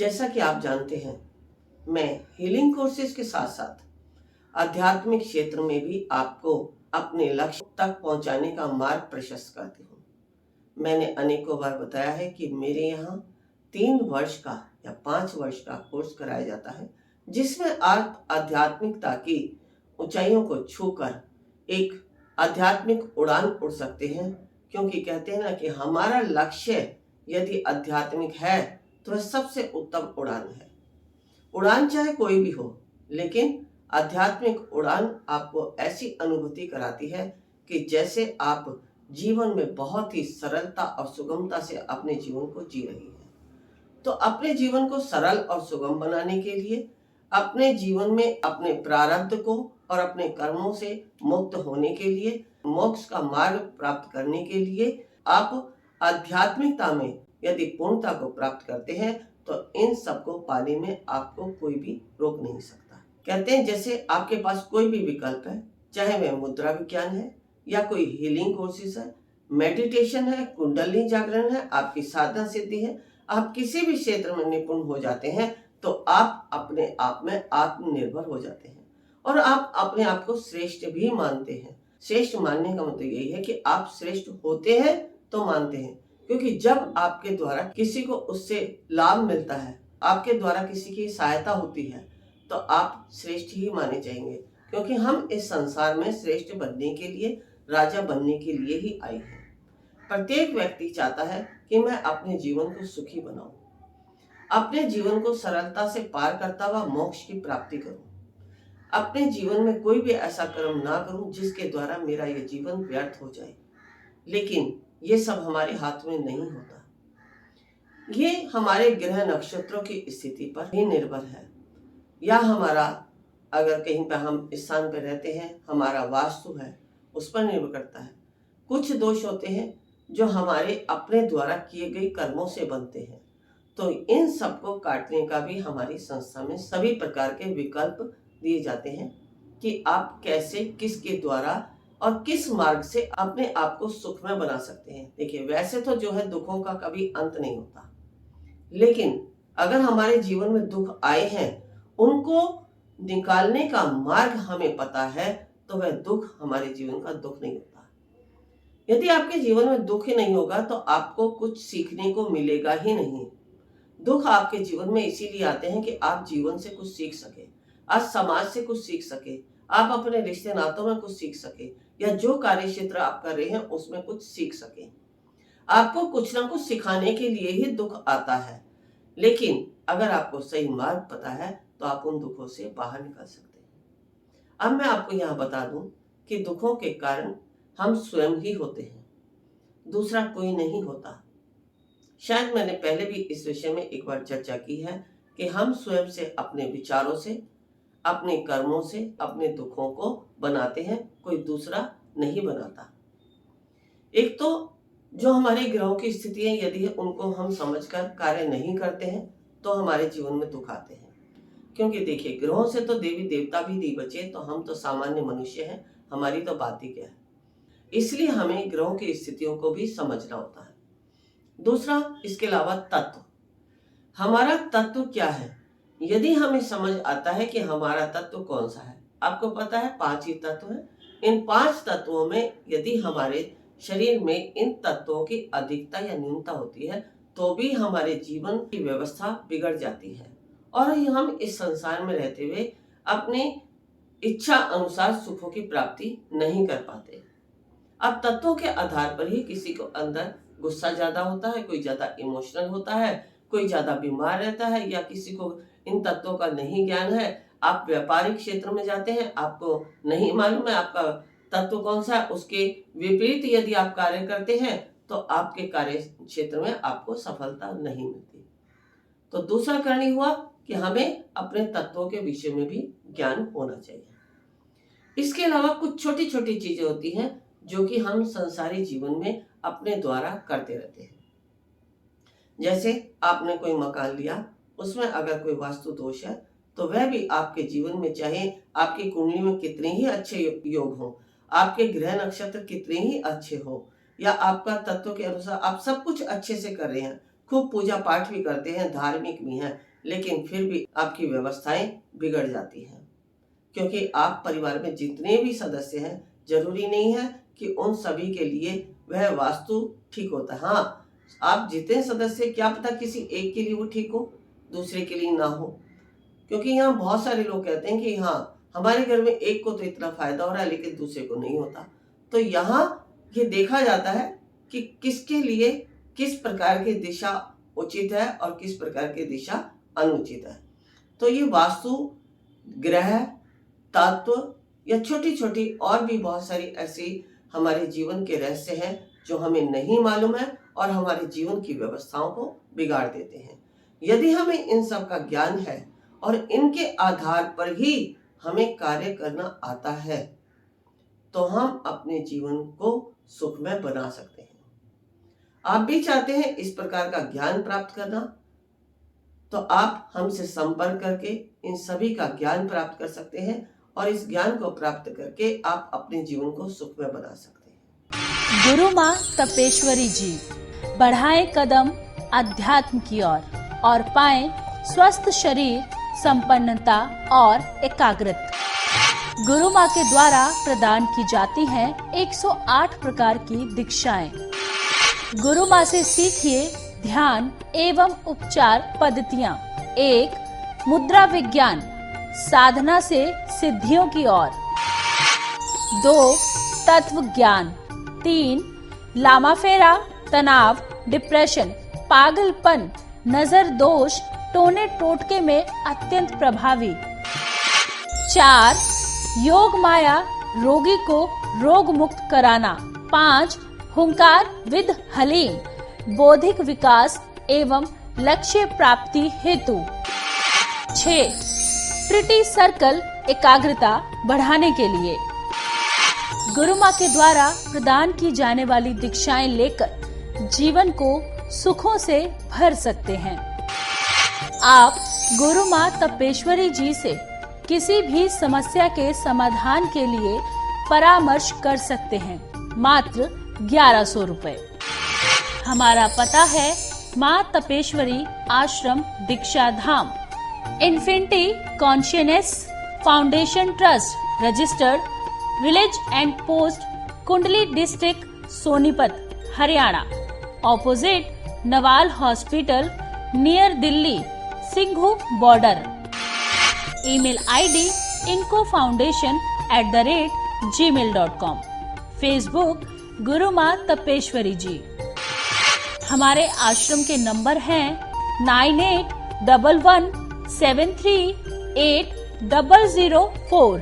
जैसा कि आप जानते हैं, मैं हीलिंग कोर्सेज के साथ साथ आध्यात्मिक क्षेत्र में भी आपको अपने लक्ष्य तक पहुंचाने का मार्ग प्रशस्त करती हूँ। मैंने अनेकों बार बताया है कि मेरे यहाँ 3 वर्ष का या 5 वर्ष का कोर्स कराया जाता है, जिसमें आप आध्यात्मिकता की ऊंचाइयों को छूकर एक आध्यात्मिक उड़ान उड़ सकते हैं। क्योंकि कहते हैं ना कि हमारा लक्ष्य यदि आध्यात्मिक है तो वह सबसे उत्तम उड़ान है। उड़ान चाहे कोई भी हो, लेकिन आध्यात्मिक उड़ान आपको ऐसी अनुभूति कराती है कि जैसे आप जीवन में बहुत ही सरलता और सुगमता से अपने जीवन को जी रही है। तो अपने जीवन को सरल और सुगम बनाने के लिए, अपने जीवन में अपने प्रारब्ध को और अपने कर्मों से मुक्त होने के लिए, मोक्ष का मार्ग प्राप्त करने के लिए आप आध्यात्मिकता में यदि पूर्णता को प्राप्त करते हैं तो इन सबको पाने में आपको कोई भी रोक नहीं सकता। कहते हैं जैसे आपके पास कोई भी विकल्प है, चाहे वह मुद्रा विज्ञान है या कोई हीलिंग कोर्सेज है, मेडिटेशन है, कुंडली जागरण है, आपकी साधना सिद्धि है, आप किसी भी क्षेत्र में निपुण हो जाते हैं तो आप अपने आप में आत्मनिर्भर हो जाते हैं और आप अपने आप को श्रेष्ठ भी मानते हैं। श्रेष्ठ मानने का मतलब यही है कि आप श्रेष्ठ होते हैं तो मानते हैं, क्योंकि जब आपके द्वारा किसी को उससे लाभ मिलता है, आपके द्वारा किसी की सहायता होती है, तो आप श्रेष्ठ ही माने जाएंगे। क्योंकि हम इस संसार में श्रेष्ठ बनने के लिए, राजा बनने के लिए ही आए हैं। प्रत्येक व्यक्ति चाहता है कि मैं अपने जीवन को सुखी बनाऊं, अपने जीवन को सरलता से पार करता हुआ मोक्ष की प्राप्ति करूं, अपने जीवन में कोई भी ऐसा कर्म ना करूं जिसके द्वारा मेरा यह जीवन व्यर्थ हो जाए। लेकिन ये सब हमारे हाथ में नहीं होता। ये हमारे ग्रह नक्षत्रों की स्थिति पर ही निर्भर है, या हमारा अगर कहीं पर हम स्थान पर रहते हैं, हमारा वास्तु है, उस पर निर्भर करता है। कुछ दोष होते हैं जो हमारे अपने द्वारा किए गए कर्मों से बनते हैं। तो इन सबको काटने का भी हमारी संस्था में सभी प्रकार के विकल्प दिए जाते हैं कि आप कैसे, किसके द्वारा और किस मार्ग से अपने आप को सुखमय बना सकते हैं। देखिए, वैसे तो जो है दुखों का कभी अंत नहीं होता, लेकिन अगर हमारे जीवन में दुख आए हैं, उनको निकालने का मार्ग हमें पता है तो वह दुख हमारे जीवन का दुख नहीं होता। यदि आपके जीवन में दुख ही नहीं होगा तो आपको कुछ सीखने को मिलेगा ही नहीं। दुख आपके जीवन में इसीलिए आते हैं कि आप जीवन से कुछ सीख सके, आज समाज से कुछ सीख सके, आप अपने रिश्ते नातों में कुछ सीख सके, या जो कार्य क्षेत्र आप कर रहे हैं उसमें कुछ सीख सके। आपको कुछ ना कुछ सिखाने के लिए ही दुख आता है। लेकिन अगर आपको सही मार्ग पता है तो आप उन दुखों से बाहर निकल सकते हैं। अब मैं आपको यहाँ बता दूं कि दुखों के कारण हम स्वयं ही होते हैं, दूसरा कोई नहीं होता। शायद मैंने पहले भी इस विषय में एक बार चर्चा की है कि हम स्वयं से, अपने विचारों से, अपने कर्मों से अपने दुखों को बनाते हैं, कोई दूसरा नहीं बनाता। एक तो जो हमारे ग्रहों की स्थितियां यदि उनको हम समझकर कार्य नहीं करते हैं तो हमारे जीवन में दुख आते हैं। क्योंकि देखिए, ग्रहों से तो देवी देवता भी नहीं बचे, तो हम तो सामान्य मनुष्य हैं, हमारी तो बात ही क्या है। इसलिए हमें ग्रहों की स्थितियों को भी समझना होता है। दूसरा, इसके अलावा तत्व, हमारा तत्व क्या है, यदि हमें समझ आता है कि हमारा तत्व कौन सा है। आपको पता है 5 ही तत्व हैं। इन 5 तत्वों में यदि हमारे शरीर में इन तत्वों की अधिकता या न्यूनता होती है तो भी हमारे जीवन की व्यवस्था बिगड़ जाती है और हम इस संसार में रहते हुए अपने इच्छा अनुसार सुखों की प्राप्ति नहीं कर पाते। अब तत्वों के आधार पर ही किसी को अंदर गुस्सा ज्यादा होता है, कोई ज्यादा इमोशनल होता है, कोई ज्यादा बीमार रहता है, या किसी को इन तत्वों का नहीं ज्ञान है। आप व्यापारिक क्षेत्र में जाते हैं, आपको नहीं मालूम है आपका तत्व कौन सा है, उसके विपरीत यदि आप कार्य करते हैं तो आपके कार्य क्षेत्र में आपको सफलता नहीं मिलती। तो दूसरा कारण ये हुआ कि हमें अपने तत्वों के विषय में भी ज्ञान होना चाहिए। इसके अलावा कुछ छोटी छोटी चीजें होती हैं जो कि हम संसारी जीवन में अपने द्वारा करते रहते हैं। जैसे आपने कोई मकान लिया, उसमें अगर कोई वास्तु दोष है तो वह भी आपके जीवन में, चाहे आपकी कुंडली में कितने ही अच्छे योग हो, आपके ग्रह नक्षत्र कितने ही अच्छे हो, या आपका तत्व के अनुसार आप सब कुछ अच्छे से कर रहे हैं, खूब पूजा पाठ भी करते हैं, धार्मिक भी हैं, लेकिन फिर भी आपकी व्यवस्थाएं बिगड़ जाती हैं, क्योंकि आप परिवार में जितने भी सदस्य हैं, जरूरी नहीं है कि उन सभी के लिए वह वास्तु ठीक होता है। हाँ, आप जितने सदस्य, क्या पता किसी एक के लिए वो ठीक हो, दूसरे के लिए ना हो। क्योंकि यहाँ बहुत सारे लोग कहते हैं कि हाँ, हमारे घर में एक को तो इतना फायदा हो रहा है लेकिन दूसरे को नहीं होता। तो यहाँ ये देखा जाता है कि किसके लिए किस प्रकार की दिशा उचित है और किस प्रकार की दिशा अनुचित है। तो ये वास्तु, ग्रह, तत्व या छोटी छोटी और भी बहुत सारी ऐसी हमारे जीवन के रहस्य हैं जो हमें नहीं मालूम है और हमारे जीवन की व्यवस्थाओं को बिगाड़ देते हैं। यदि हमें इन सब का ज्ञान है और इनके आधार पर ही हमें कार्य करना आता है, तो हम अपने जीवन को सुखमय बना सकते हैं। आप भी चाहते हैं इस प्रकार का ज्ञान प्राप्त करना, तो आप हमसे संपर्क करके इन सभी का ज्ञान प्राप्त कर सकते हैं और इस ज्ञान को प्राप्त करके आप अपने जीवन को सुखमय बना सकते हैं। गुरु माँ तपेश्वरी जी बढ़ाएं कदम अध्यात्म की ओर और पाएं स्वस्थ शरीर, संपन्नता और एकाग्रता। गुरु माँ के द्वारा प्रदान की जाती हैं 108 प्रकार की दीक्षाएं। गुरु माँ से सीखिए ध्यान एवं उपचार पद्धतियाँ। 1. मुद्रा विज्ञान, साधना से सिद्धियों की ओर। 2. तत्व ज्ञान। 3. लामा फेरा, तनाव, डिप्रेशन, पागलपन, नजर दोष, टोने टोटके में अत्यंत प्रभावी। 4. योग माया, रोगी को रोग मुक्त कराना। 5. हुंकार विद हलीम, बौद्धिक विकास एवं लक्ष्य प्राप्ति हेतु। 6. ट्रिटी सर्कल, एकाग्रता बढ़ाने के लिए। गुरु माँ के द्वारा प्रदान की जाने वाली दीक्षाएं लेकर जीवन को सुखों से भर सकते हैं। आप गुरु माँ तपेश्वरी जी से किसी भी समस्या के समाधान के लिए परामर्श कर सकते हैं, मात्र 1100 रुपए। हमारा पता है Maa Tapeshwari Ashram, Diksha Dham, infinity consciousness foundation trust, registered, village and post, Kundli district, Sonipat, Haryana, opposite Nawal hospital, near Delhi, Singhu border. Email ID incofoundation@gmail.com। Facebook Guru Maa Tapeshwari जी। हमारे आश्रम के नंबर हैं 9811738004।